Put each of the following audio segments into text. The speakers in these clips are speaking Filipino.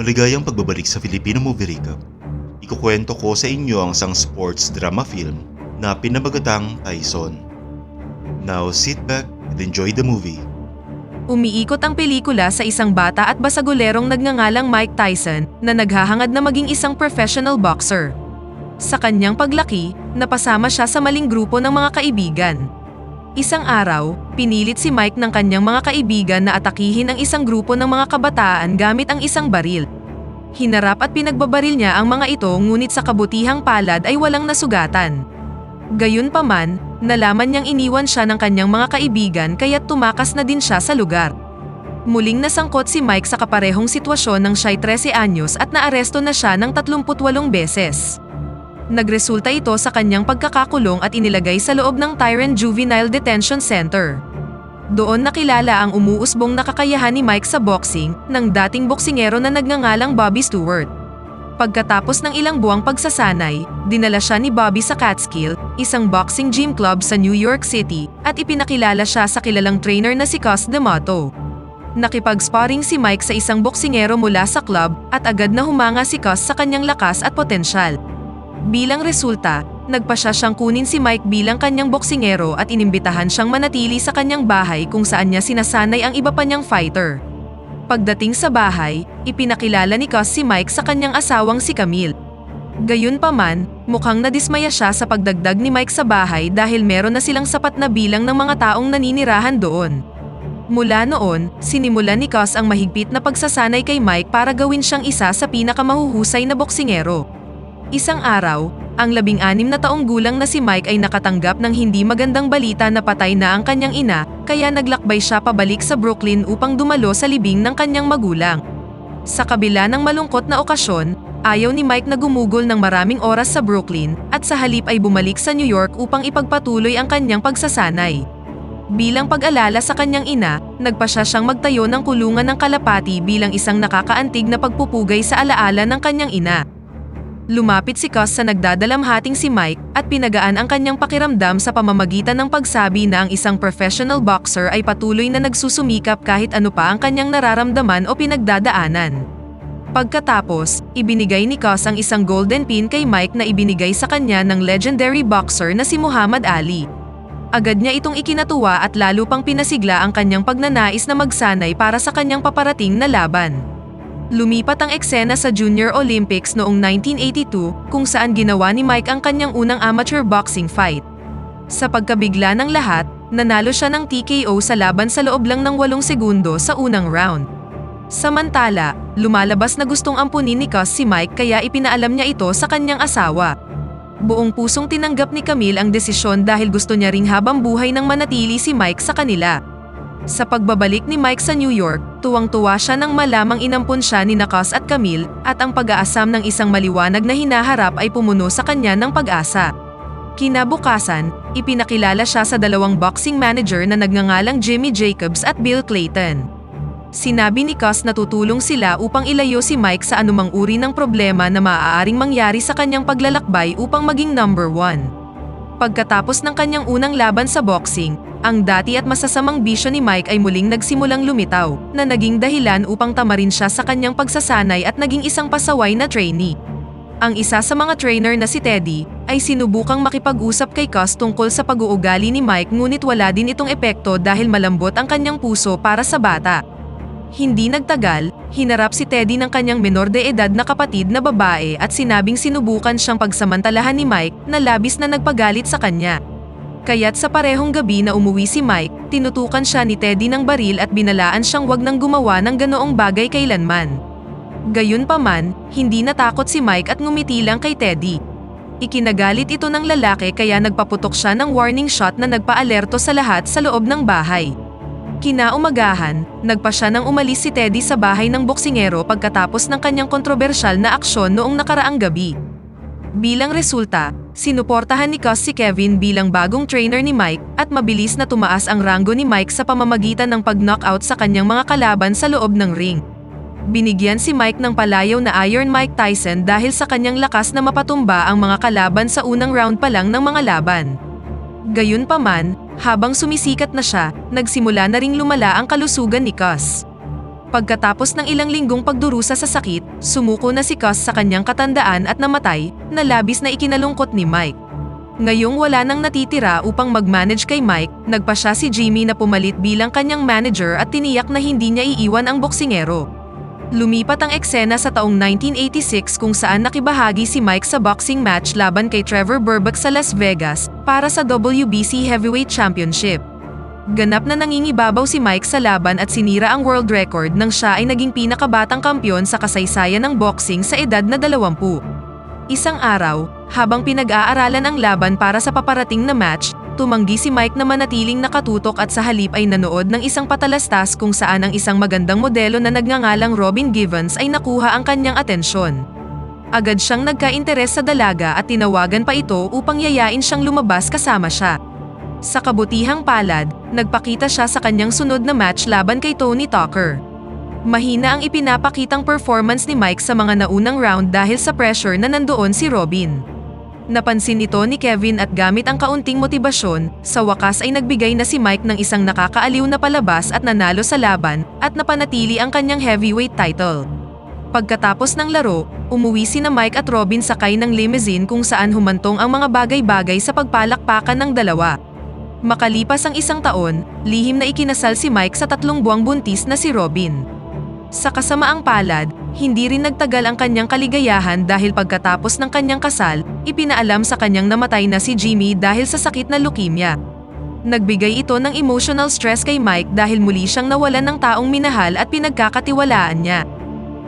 Maligayang pagbabalik sa Filipino Movie Recap. Ikukwento ko sa inyo ang isang sports drama film na pinamagatang Tyson. Now sit back and enjoy the movie. Umiikot ang pelikula sa isang bata at basagulerong nagngangalang Mike Tyson na naghahangad na maging isang professional boxer. Sa kanyang paglaki, napasama siya sa maling grupo ng mga kaibigan. Isang araw, pinilit si Mike ng kanyang mga kaibigan na atakihin ang isang grupo ng mga kabataan gamit ang isang baril. Hinarap at pinagbabaril niya ang mga ito ngunit sa kabutihang palad ay walang nasugatan. Gayunpaman, nalaman niyang iniwan siya ng kanyang mga kaibigan kaya't tumakas na din siya sa lugar. Muling nasangkot si Mike sa kaparehong sitwasyon ng siya'y 13 anyos at naaresto na siya ng 38 beses. Nagresulta ito sa kanyang pagkakakulong at inilagay sa loob ng Tyren Juvenile Detention Center. Doon nakilala ang umuusbong na kakayahan ni Mike sa boxing ng dating boksingero na nagngangalang Bobby Stewart. Pagkatapos ng ilang buwang pagsasanay, dinala siya ni Bobby sa Catskill, isang boxing gym club sa New York City, at ipinakilala siya sa kilalang trainer na si Cus D'Amato. Nakipag-sparring si Mike sa isang boksingero mula sa club at agad na humanga si Cus sa kanyang lakas at potensyal. Bilang resulta, nagpasya siyang kunin si Mike bilang kanyang boksingero at inimbitahan siyang manatili sa kanyang bahay kung saan niya sinasanay ang iba pa niyang fighter. Pagdating sa bahay, ipinakilala ni Cus si Mike sa kanyang asawang si Camille. Gayunpaman, mukhang nadismaya siya sa pagdagdag ni Mike sa bahay dahil meron na silang sapat na bilang ng mga taong naninirahan doon. Mula noon, sinimulan ni Cus ang mahigpit na pagsasanay kay Mike para gawin siyang isa sa pinakamahuhusay na boksingero. Isang araw, ang 16 na taong gulang na si Mike ay nakatanggap ng hindi magandang balita na patay na ang kanyang ina, kaya naglakbay siya pabalik sa Brooklyn upang dumalo sa libing ng kanyang magulang. Sa kabila ng malungkot na okasyon, ayaw ni Mike na gumugol ng maraming oras sa Brooklyn at sa halip ay bumalik sa New York upang ipagpatuloy ang kanyang pagsasanay. Bilang pag-alala sa kanyang ina, nagpasya siyang magtayo ng kulungan ng kalapati bilang isang nakakaantig na pagpupugay sa alaala ng kanyang ina. Lumapit si Cus sa nagdadalamhating si Mike at pinagaan ang kanyang pakiramdam sa pamamagitan ng pagsabi na ang isang professional boxer ay patuloy na nagsusumikap kahit ano pa ang kanyang nararamdaman o pinagdadaanan. Pagkatapos, ibinigay ni Cus ang isang golden pin kay Mike na ibinigay sa kanya ng legendary boxer na si Muhammad Ali. Agad niya itong ikinatuwa at lalo pang pinasigla ang kanyang pagnanais na magsanay para sa kanyang paparating na laban. Lumipat ang eksena sa Junior Olympics noong 1982 kung saan ginawa ni Mike ang kanyang unang amateur boxing fight. Sa pagkabigla ng lahat, nanalo siya ng TKO sa laban sa loob lang ng 8 segundo sa unang round. Samantala, lumalabas na gustong ampunin ni Cus si Mike kaya ipinaalam niya ito sa kanyang asawa. Buong pusong tinanggap ni Camille ang desisyon dahil gusto niya ring habang buhay nang manatili si Mike sa kanila. Sa pagbabalik ni Mike sa New York, tuwang-tuwa siya nang malamang inampun siya ni Cus at Camille at ang pag-aasam ng isang maliwanag na hinaharap ay pumuno sa kanya ng pag-asa. Kinabukasan, ipinakilala siya sa 2 boxing manager na nagngangalang Jimmy Jacobs at Bill Clayton. Sinabi ni Cus na tutulong sila upang ilayo si Mike sa anumang uri ng problema na maaaring mangyari sa kanyang paglalakbay upang maging number 1. Pagkatapos ng kanyang unang laban sa boxing, ang dati at masasamang bisyo ni Mike ay muling nagsimulang lumitaw, na naging dahilan upang tamarin siya sa kanyang pagsasanay at naging isang pasaway na trainee. Ang isa sa mga trainer na si Teddy, ay sinubukang makipag-usap kay Cus tungkol sa pag-uugali ni Mike ngunit wala din itong epekto dahil malambot ang kanyang puso para sa bata. Hindi nagtagal, hinarap si Teddy ng kanyang menor de edad na kapatid na babae at sinabing sinubukan siyang pagsamantalahan ni Mike na labis na nagpagalit sa kanya. Kaya't sa parehong gabi na umuwi si Mike, tinutukan siya ni Teddy ng baril at binalaan siyang wag nang gumawa ng ganoong bagay kailanman. Gayunpaman, hindi natakot si Mike at ngumiti lang kay Teddy. Ikinagalit ito ng lalaki kaya nagpaputok siya ng warning shot na nagpaalerto sa lahat sa loob ng bahay. Kinaumagahan, nagpa siya nang umalis si Teddy sa bahay ng boksingero pagkatapos ng kanyang kontrobersyal na aksyon noong nakaraang gabi. Bilang resulta, sinuportahan ni Cus si Kevin bilang bagong trainer ni Mike at mabilis na tumaas ang ranggo ni Mike sa pamamagitan ng pag-knockout sa kanyang mga kalaban sa loob ng ring. Binigyan si Mike ng palayaw na Iron Mike Tyson dahil sa kanyang lakas na mapatumba ang mga kalaban sa unang round pa lang ng mga laban. Gayunpaman, habang sumisikat na siya, nagsimula na ring lumala ang kalusugan ni Cus. Pagkatapos ng ilang linggong pagdurusa sa sakit, sumuko na si Cus sa kanyang katandaan at namatay, na labis na ikinalungkot ni Mike. Ngayong wala nang natitira upang mag-manage kay Mike, nagpa siya si Jimmy na pumalit bilang kanyang manager at tiniyak na hindi niya iiwan ang boksingero. Lumipat ang eksena sa taong 1986 kung saan nakibahagi si Mike sa boxing match laban kay Trevor Berbick sa Las Vegas para sa WBC Heavyweight Championship. Ganap na nangingibabaw si Mike sa laban at sinira ang world record nang siya ay naging pinakabatang kampyon sa kasaysayan ng boxing sa edad na 20. Isang araw, habang pinag-aaralan ang laban para sa paparating na match, tumanggi si Mike na manatiling nakatutok at sa halip ay nanood ng isang patalastas kung saan ang isang magandang modelo na nagngangalang Robin Givens ay nakuha ang kanyang atensyon. Agad siyang nagka-interes sa dalaga at tinawagan pa ito upang yayain siyang lumabas kasama siya. Sa kabutihang palad, nagpakita siya sa kanyang sunod na match laban kay Tony Tucker. Mahina ang ipinapakitang performance ni Mike sa mga naunang round dahil sa pressure na nandoon si Robin. Napansin ito ni Kevin at gamit ang kaunting motibasyon, sa wakas ay nagbigay na si Mike ng isang nakakaaliw na palabas at nanalo sa laban at napanatili ang kanyang heavyweight title. Pagkatapos ng laro, umuwi sina Mike at Robin sakay ng limousine kung saan humantong ang mga bagay-bagay sa pagpalakpakan ng dalawa. Makalipas ang isang taon, lihim na ikinasal si Mike sa 3 buwang buntis na si Robin. Sa kasamaang palad, hindi rin nagtagal ang kanyang kaligayahan dahil pagkatapos ng kanyang kasal, ipinaalam sa kanyang namatay na si Jimmy dahil sa sakit na leukemia. Nagbigay ito ng emotional stress kay Mike dahil muli siyang nawalan ng taong minahal at pinagkakatiwalaan niya.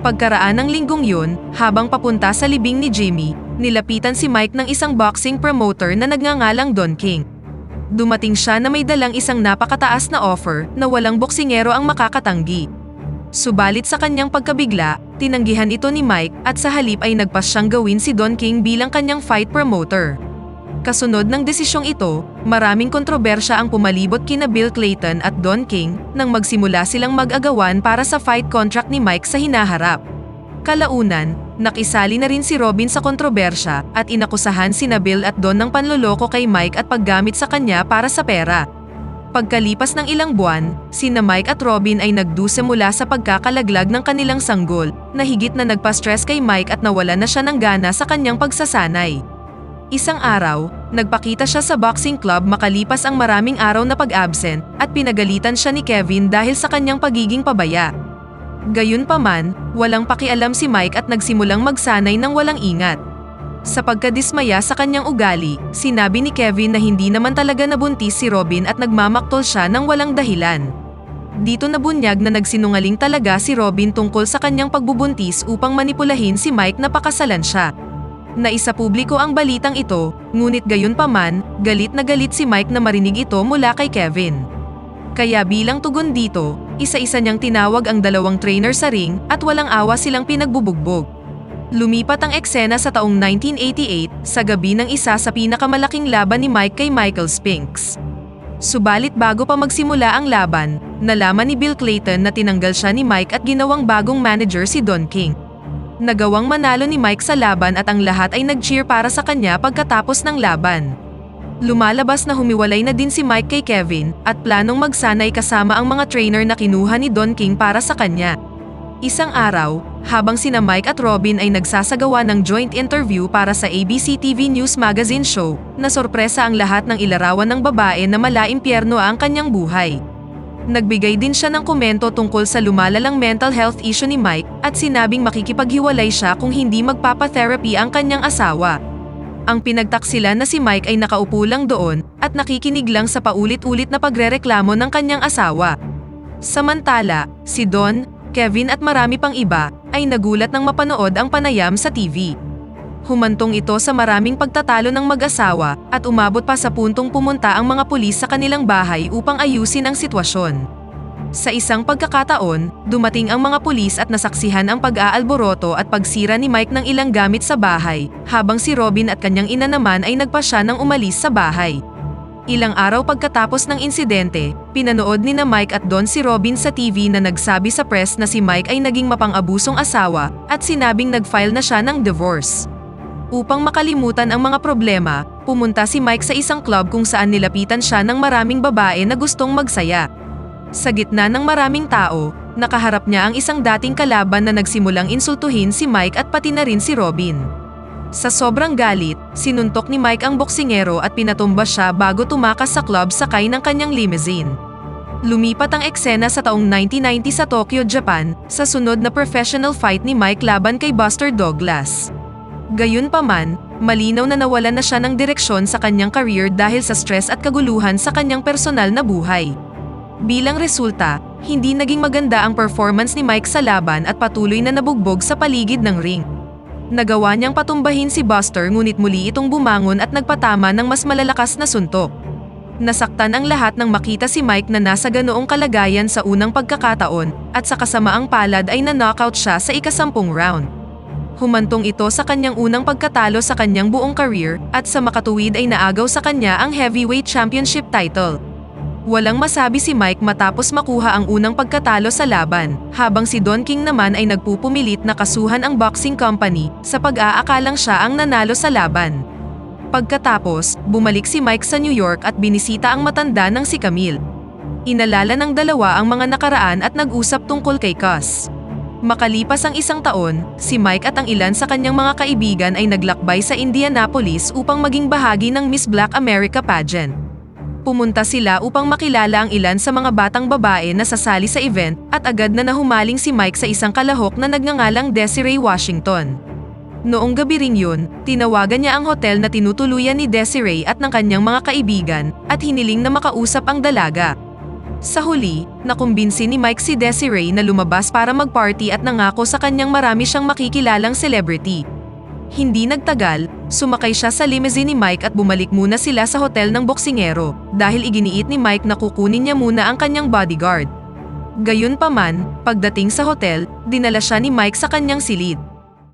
Pagkaraan ng linggong yun, habang papunta sa libing ni Jimmy, nilapitan si Mike ng isang boxing promoter na nagngangalang Don King. Dumating siya na may dalang isang napakataas na offer na walang boksingero ang makakatanggi. Subalit sa kanyang pagkabigla, tinanggihan ito ni Mike at sa halip ay nagpas siyang gawin si Don King bilang kanyang fight promoter. Kasunod ng desisyong ito, maraming kontrobersya ang pumalibot kina Bill Clayton at Don King nang magsimula silang mag-agawan para sa fight contract ni Mike sa hinaharap. Kalaunan, nakisali na rin si Robin sa kontrobersya at inakusahan sina Bill at Don ng panloloko kay Mike at paggamit sa kanya para sa pera. Pagkalipas ng ilang buwan, sina Mike at Robin ay nagdusa mula sa pagkakalaglag ng kanilang sanggol, na higit na nagpa-stress kay Mike at nawala na siya ng gana sa kanyang pagsasanay. Isang araw, nagpakita siya sa boxing club makalipas ang maraming araw na pag-absent at pinagalitan siya ni Kevin dahil sa kanyang pagiging pabaya. Gayunpaman, walang pakialam si Mike at nagsimulang magsanay ng walang ingat. Sa pagkadismaya sa kanyang ugali, sinabi ni Kevin na hindi naman talaga nabuntis si Robin at nagmamaktol siya ng walang dahilan. Dito nabunyag na nagsinungaling talaga si Robin tungkol sa kanyang pagbubuntis upang manipulahin si Mike na pakasalan siya. Naisapubliko ang balitang ito, ngunit gayunpaman, galit na galit si Mike na marinig ito mula kay Kevin. Kaya bilang tugon dito, isa-isa niyang tinawag ang 2 trainer sa ring at walang awa silang pinagbubugbog. Lumipat ang eksena sa taong 1988 sa gabi ng isa sa pinakamalaking laban ni Mike kay Michael Spinks. Subalit bago pa magsimula ang laban, nalaman ni Bill Clayton na tinanggal siya ni Mike at ginawang bagong manager si Don King. Nagawang manalo ni Mike sa laban at ang lahat ay nag-cheer para sa kanya pagkatapos ng laban. Lumalabas na humiwalay na din si Mike kay Kevin at planong magsanay kasama ang mga trainer na kinuha ni Don King para sa kanya. Isang araw, habang sina Mike at Robin ay nagsasagawa ng joint interview para sa ABC-TV News Magazine show, nasorpresa ang lahat ng ilarawan ng babae na mala-impyerno ang kanyang buhay. Nagbigay din siya ng komento tungkol sa lumalalang mental health issue ni Mike at sinabing makikipaghiwalay siya kung hindi magpapa-therapy ang kanyang asawa. Ang pinagtaksilan na si Mike ay nakaupo lang doon at nakikinig lang sa paulit-ulit na pagrereklamo ng kanyang asawa. Samantala, si Don, Kevin at marami pang iba ay nagulat nang mapanood ang panayam sa TV. Humantong ito sa maraming pagtatalo ng mag-asawa at umabot pa sa puntong pumunta ang mga pulis sa kanilang bahay upang ayusin ang sitwasyon. Sa isang pagkakataon, dumating ang mga pulis at nasaksihan ang pag-aalboroto at pagsira ni Mike ng ilang gamit sa bahay, habang si Robin at kanyang ina naman ay nagpasya ng umalis sa bahay. Ilang araw pagkatapos ng insidente, pinanood ni na Mike at Don si Robin sa TV na nagsabi sa press na si Mike ay naging mapang-abusong asawa at sinabing nag-file na siya ng divorce. Upang makalimutan ang mga problema, pumunta si Mike sa isang club kung saan nilapitan siya ng maraming babae na gustong magsaya. Sa gitna ng maraming tao, nakaharap niya ang isang dating kalaban na nagsimulang insultuhin si Mike at pati na rin si Robin. Sa sobrang galit, sinuntok ni Mike ang boksingero at pinatumba siya bago tumakas sa club sakay ng kanyang limousine. Lumipat ang eksena sa taong 1990 sa Tokyo, Japan, sa sunod na professional fight ni Mike laban kay Buster Douglas. Gayunpaman, malinaw na nawalan na siya ng direksyon sa kanyang career dahil sa stress at kaguluhan sa kanyang personal na buhay. Bilang resulta, hindi naging maganda ang performance ni Mike sa laban at patuloy na nabugbog sa paligid ng ring. Nagawa niyang patumbahin si Buster ngunit muli itong bumangon at nagpatama ng mas malalakas na suntok. Nasaktan ang lahat nang makita si Mike na nasa ganoong kalagayan sa unang pagkakataon at sa kasamaang palad ay na-knockout siya sa ika-10 round. Humantong ito sa kanyang unang pagkatalo sa kanyang buong career at sa makatuwid ay naagaw sa kanya ang heavyweight championship title. Walang masabi si Mike matapos makuha ang unang pagkatalo sa laban, habang si Don King naman ay nagpupumilit na kasuhan ang boxing company sa pag-aakalang siya ang nanalo sa laban. Pagkatapos, bumalik si Mike sa New York at binisita ang matanda ng si Camille. Inalala ng dalawa ang mga nakaraan at nag-usap tungkol kay Cus. Makalipas ang 1 taon, si Mike at ang ilan sa kanyang mga kaibigan ay naglakbay sa Indianapolis upang maging bahagi ng Miss Black America pageant. Pumunta sila upang makilala ang ilan sa mga batang babae na sasali sa event at agad na nahumaling si Mike sa isang kalahok na nagngangalang Desiree Washington. Noong gabi ring yun, tinawagan niya ang hotel na tinutuluyan ni Desiree at ng kanyang mga kaibigan at hiniling na makausap ang dalaga. Sa huli, nakumbinsi ni Mike si Desiree na lumabas para mag-party at nangako sa kanyang marami siyang makikilalang celebrity. Hindi nagtagal, sumakay siya sa limousine ni Mike at bumalik muna sila sa hotel ng boksingero dahil iginiit ni Mike na kukunin niya muna ang kanyang bodyguard. Gayunpaman, pagdating sa hotel, dinala siya ni Mike sa kanyang silid.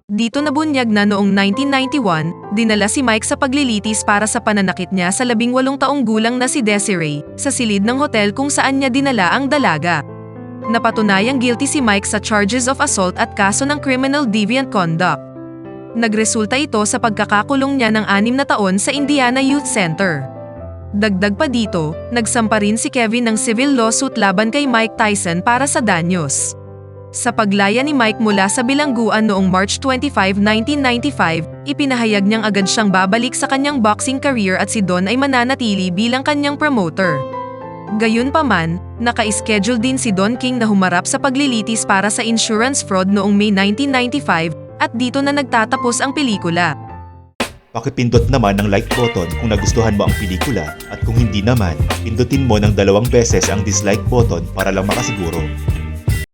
Dito nabunyag na noong 1991, dinala si Mike sa paglilitis para sa pananakit niya sa 18 taong gulang na si Desiree sa silid ng hotel kung saan niya dinala ang dalaga. Napatunayang guilty si Mike sa charges of assault at kaso ng criminal deviant conduct. Nagresulta ito sa pagkakakulong niya ng 6 na taon sa Indiana Youth Center. Dagdag pa dito, nagsampa rin si Kevin ng civil lawsuit laban kay Mike Tyson para sa danyos. Sa paglaya ni Mike mula sa bilangguan noong March 25, 1995, ipinahayag niyang agad siyang babalik sa kanyang boxing career at si Don ay mananatili bilang kanyang promoter. Gayunpaman, naka-schedule din si Don King na humarap sa paglilitis para sa insurance fraud noong May 1995 at dito na nagtatapos ang pelikula. Pakipindot naman ng like button kung nagustuhan mo ang pelikula at kung hindi naman, pindutin mo ng 2 beses ang dislike button para lang makasiguro.